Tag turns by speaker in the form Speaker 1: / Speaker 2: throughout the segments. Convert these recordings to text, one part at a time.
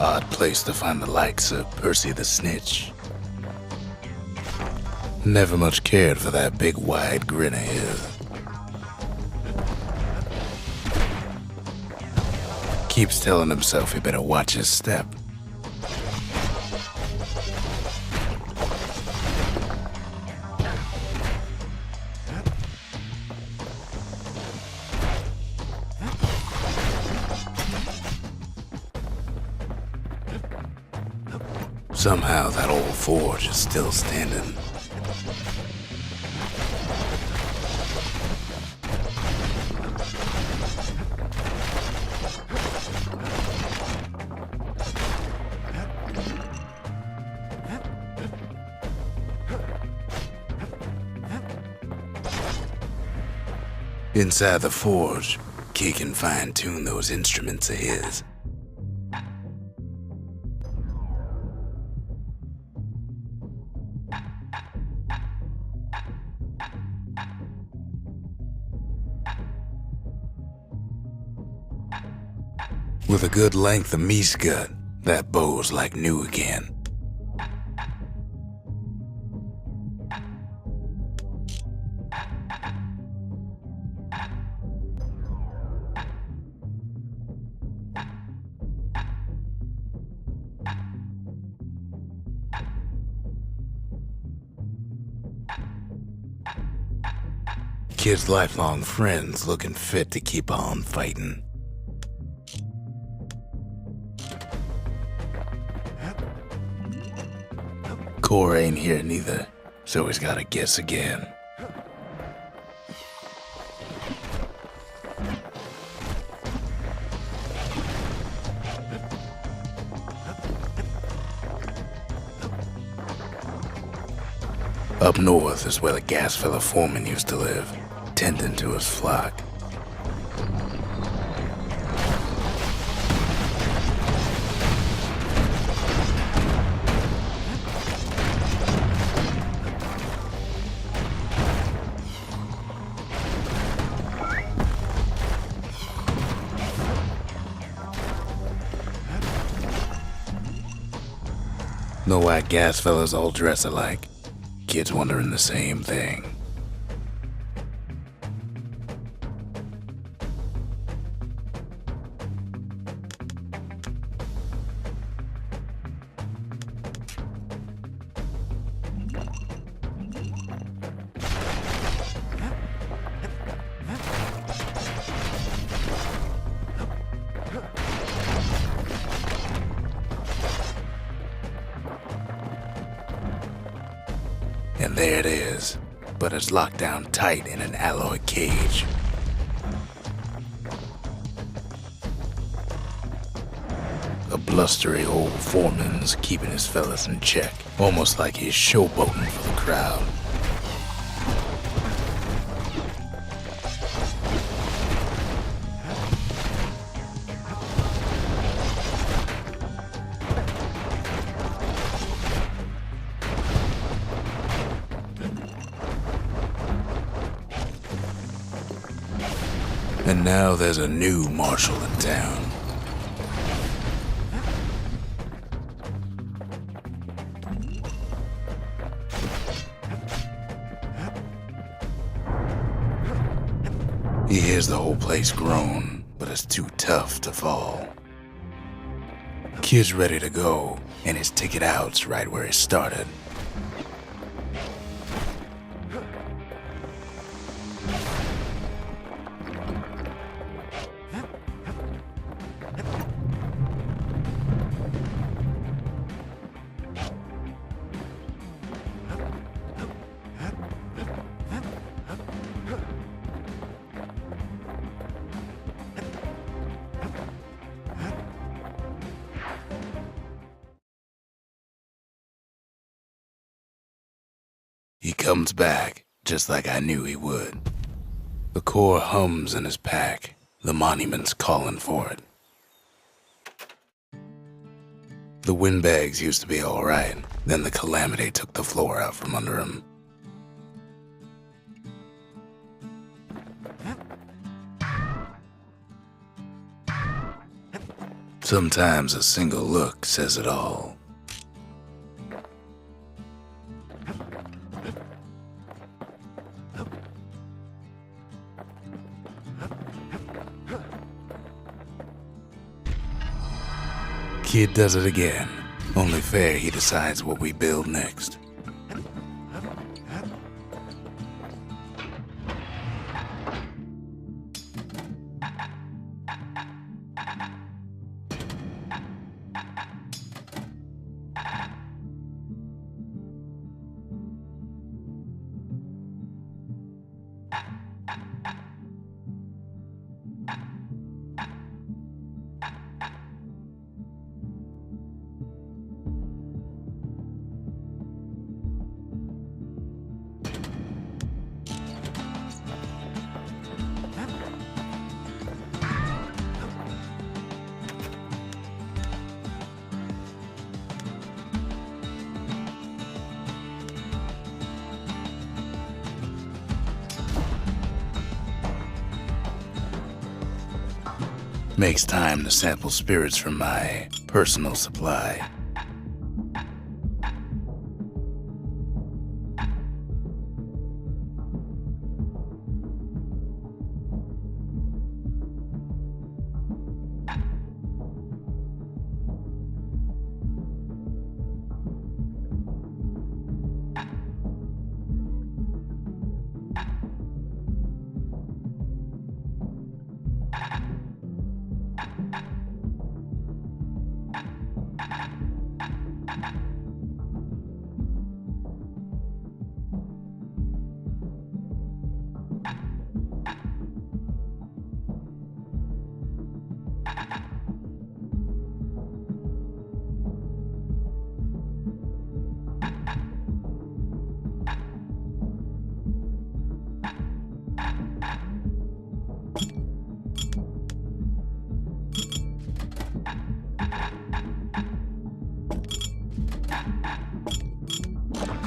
Speaker 1: Odd place to find the likes of Percy the Snitch. Never much cared for that big wide grin of his. Keeps telling himself he better watch his step. Somehow that old forge is still standing. Inside the forge, Key can fine-tune those instruments of his. With a good length of meat gut, that bow's like new again. Kid's lifelong friends looking fit to keep on fighting. Core ain't here neither, so he's gotta guess again. Up north is where the gas fella foreman used to live, tending to his flock. No white gas fellas all dress alike. Kids wondering the same thing. And there it is, but it's locked down tight in an alloy cage. A blustery old foreman's keeping his fellas in check, almost like he's showboating for the crowd. And now there's a new marshal in town. He hears the whole place groan, but it's too tough to fall. Kid's ready to go, and his ticket out's right where he started. He comes back, just like I knew he would. The core hums in his pack. The monument's calling for it. The windbags used to be all right. Then the calamity took the floor out from under him. Sometimes a single look says it all. Kid does it again. Only fair he decides what we build next. Makes time to sample spirits from my personal supply.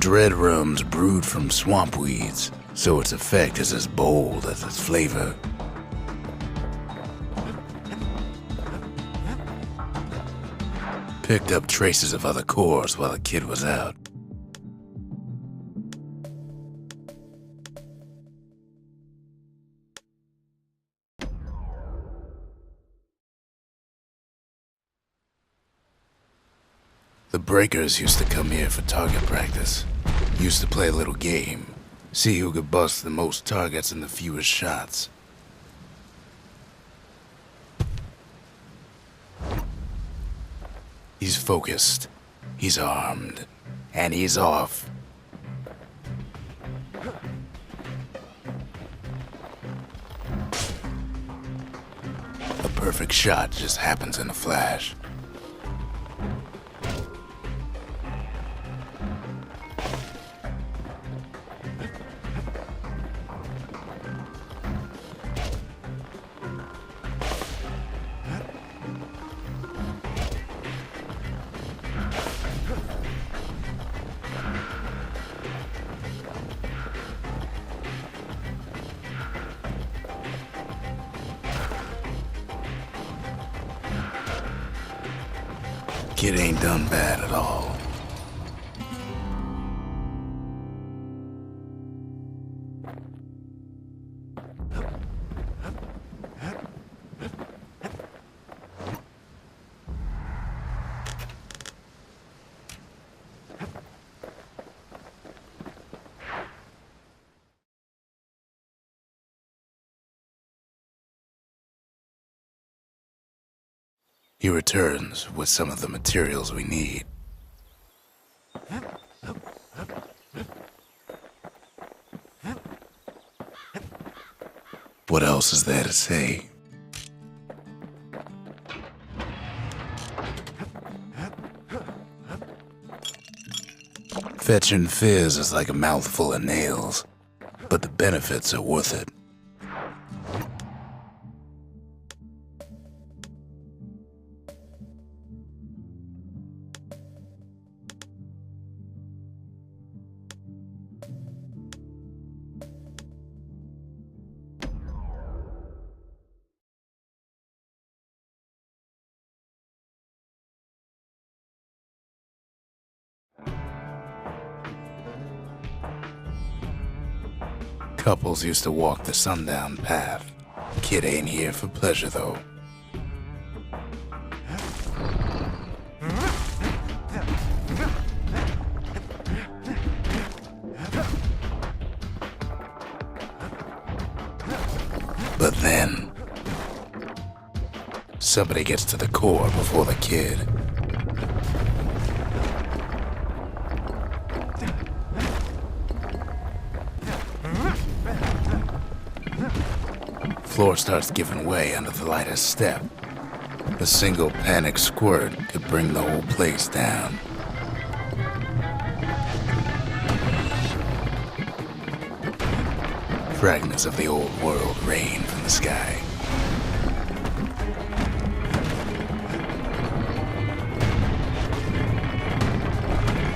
Speaker 1: Dread rum's brewed from swamp weeds, so its effect is as bold as its flavor. Picked up traces of other cores while the kid was out. The breakers used to come here for target practice. Used to play a little game. See who could bust the most targets in the fewest shots. He's focused. He's armed. And he's off. A perfect shot just happens in a flash. Kid ain't done bad at all. He returns with some of the materials we need. What else is there to say? Fetching fizz is like a mouthful of nails, but the benefits are worth it. Couples used to walk the sundown path. Kid ain't here for pleasure, though. But then, somebody gets to the core before the kid. Floor starts giving way under the lightest step. A single panic squirt could bring the whole place down. Fragments of the old world rain from the sky.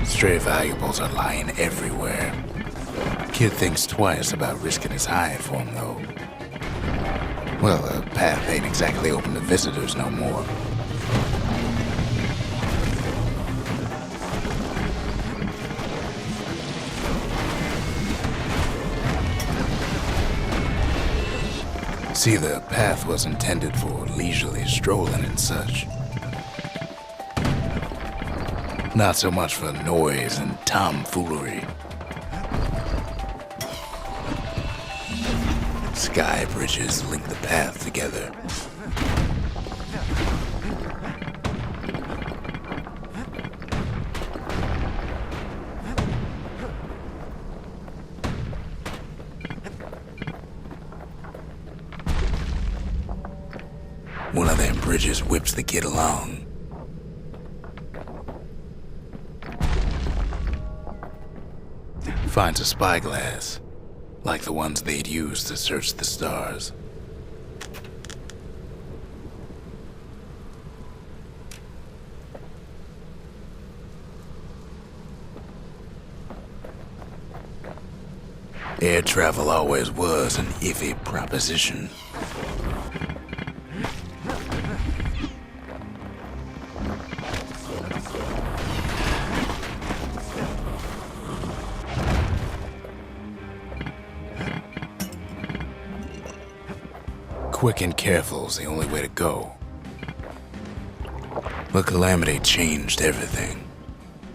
Speaker 1: Stray valuables are lying everywhere. Kid thinks twice about risking his hide for him, though. Well, the path ain't exactly open to visitors no more. See, the path was intended for leisurely strolling and such. Not so much for noise and tomfoolery. Sky bridges link the path together. One of them bridges whips the kid along. Finds a spyglass, like the ones they'd used to search the stars. Air travel always was an iffy proposition. Quick and careful's the only way to go. But Calamity changed everything,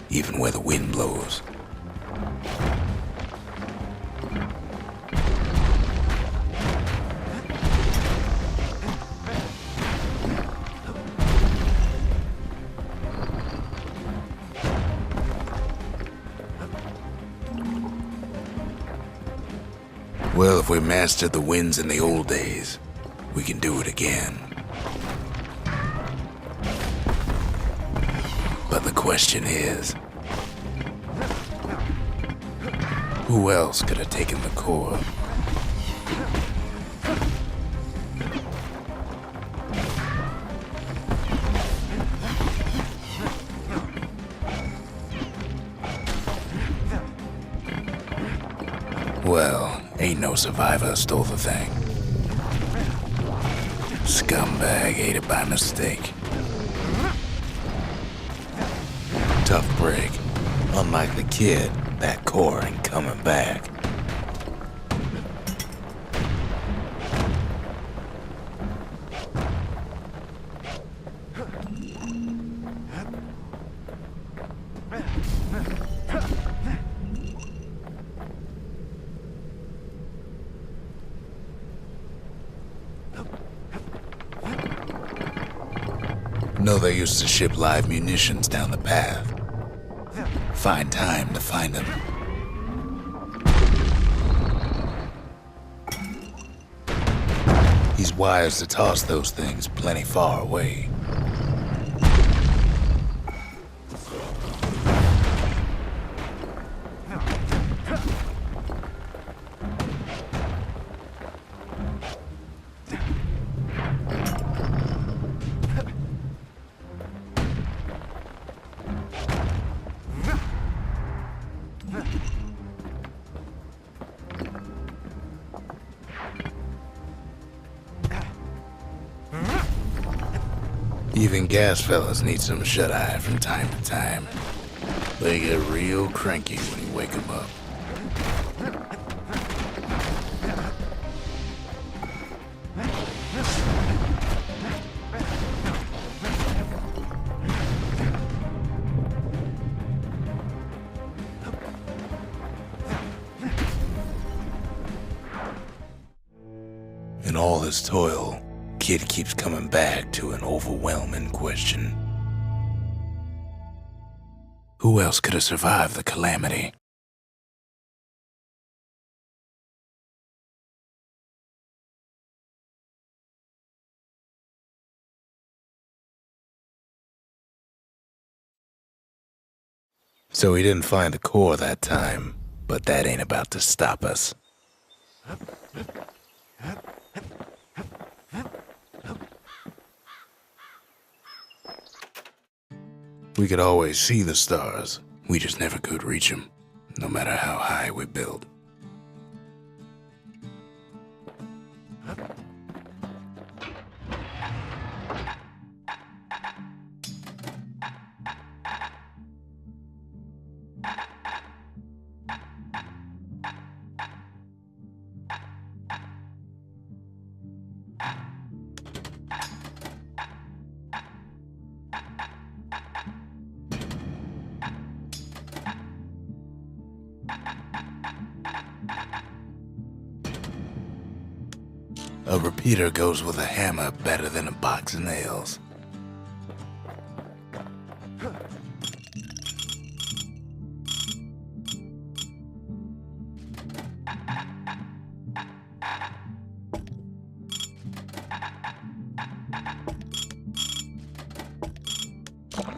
Speaker 1: even where the wind blows. Well, if we mastered the winds in the old days, we can do it again. But the question is, who else could have taken the core? Well, ain't no survivor stole the thing. Scumbag ate it by mistake. Tough break. Unlike the kid, that core ain't coming back. Know they used to ship live munitions down the path. Find time to find them. He's wise to toss those things plenty far away. Even gas fellas need some shut-eye from time to time. They get real cranky when you wake them up. all his toil, Kid keeps coming back to an overwhelming question. Who else could have survived the calamity? So he didn't find the core that time, but that ain't about to stop us. We could always see the stars, we just never could reach them, no matter how high we built. A repeater goes with a hammer better than a box of nails.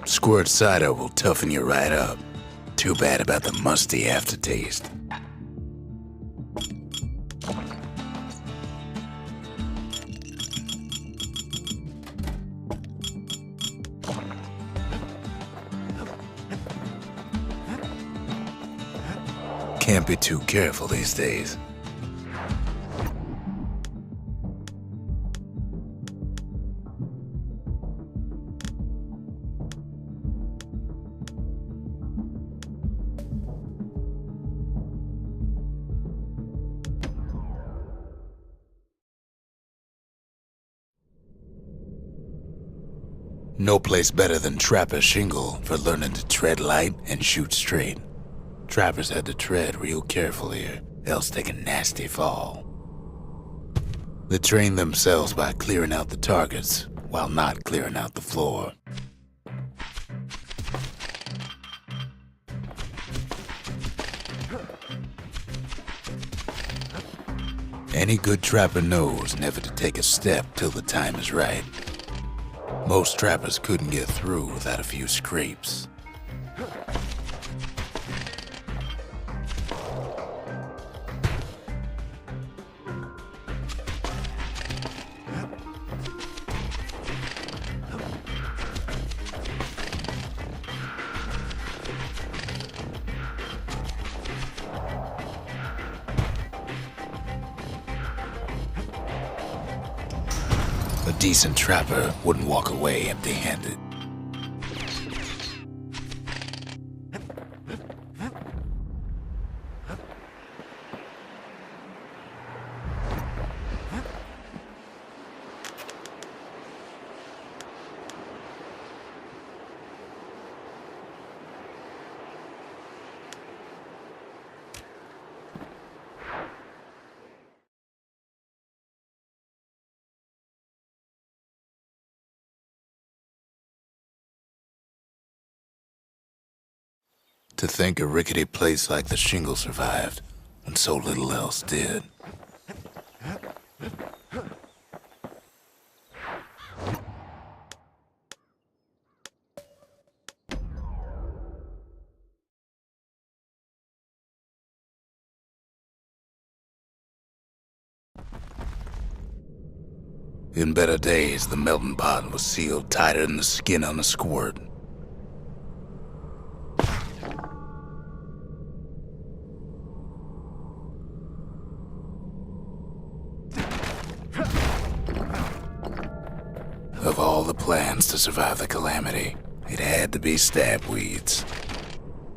Speaker 1: Squirt cider will toughen you right up. Too bad about the musty aftertaste. Can't be too careful these days. No place better than Trapper's Shingle for learning to tread light and shoot straight. Trappers had to tread real careful here, else take a nasty fall. They trained themselves by clearing out the targets, while not clearing out the floor. Any good trapper knows never to take a step till the time is right. Most trappers couldn't get through without a few scrapes. A decent trapper wouldn't walk away empty-handed. To think a rickety place like the Shingle survived, when so little else did. In better days, the melting pot was sealed tighter than the skin on a squirt. Of all the plans to survive the calamity, it had to be stab weeds.